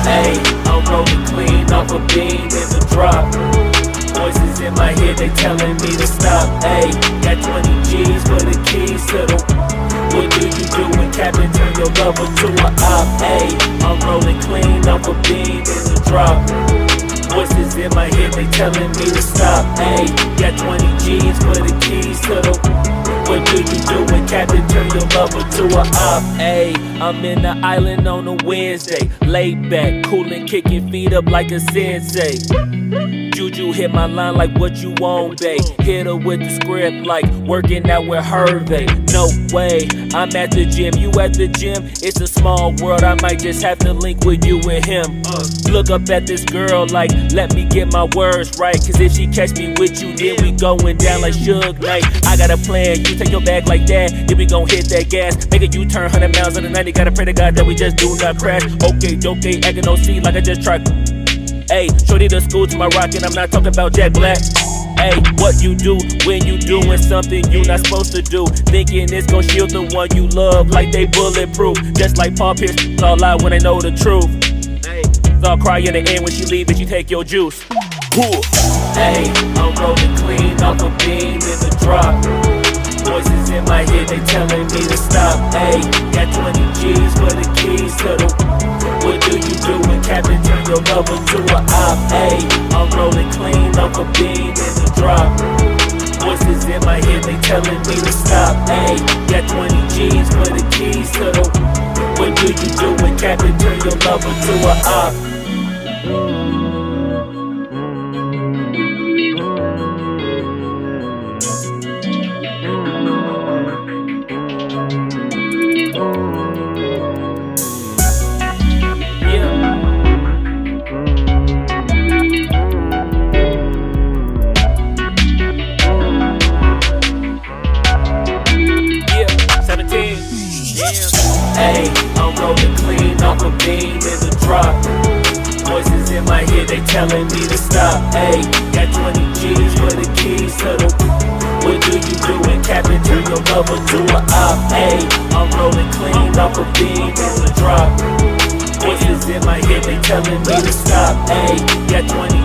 Ayy, I'm rolling clean off a beam in the drop. Voices in my head, they telling me to stop. Ayy, got 20 G's for the keys to the. What do you do when Captain turn your lover to a op? Ayy, I'm rolling clean off a beam in the drop. Voices in my head, they telling me to stop. Ayy, got 20 G's for the keys to the. What do you do when Captain turn your lover to a op? Ayy, I'm in the island on a Wednesday, laid back, coolin', kicking feet up like a sensei. Juju hit my line like what you want, babe. Hit her with the script like working out with Hervey. No way, I'm at the gym, you at the gym. It's a small world, I might just have to link with you and him. Look up at this girl like, let me get my words right. Cause if she catch me with you, then we going down like Suge Knight. I got a plan, you take your bag like that, then we gon' hit that gas. Make a U-turn 100 miles on the 90, gotta pray to God that we just do not crash. Okay, acting no C like I just tried. Ayy, shorty the school to my rocket, I'm not talking about Jack Black. Ayy, what you do when you doing something you not supposed to do? Thinking it's gon' shield the one you love like they bulletproof. Just like Paul Pierce, all lie when they know the truth. Ayy, I'll cry in the end when she leave and you take your juice. Ayy, I'm rolling clean off a beam in the drop. Voices in my head, they telling me to stop. Ayy, got 20 G's for the keys to the. What do you do when Captain turn your lover to a op? Ayy, I'm rolling clean off a beam in the drop. Voices in my head, they telling me to stop. Ayy, got 20 G's for the keys to the. What do you do when Captain turn your lover to a op? Ayy, I'm rolling clean off a beam in the drop. Voices in my head, they telling me to stop. Ayy, got 20 G's for the keys to the. What do you do when Captain turn your lover to a op? Ayy, I'm rolling clean off a beam in the drop. Voices in my head, they telling me to stop. Ayy, got 20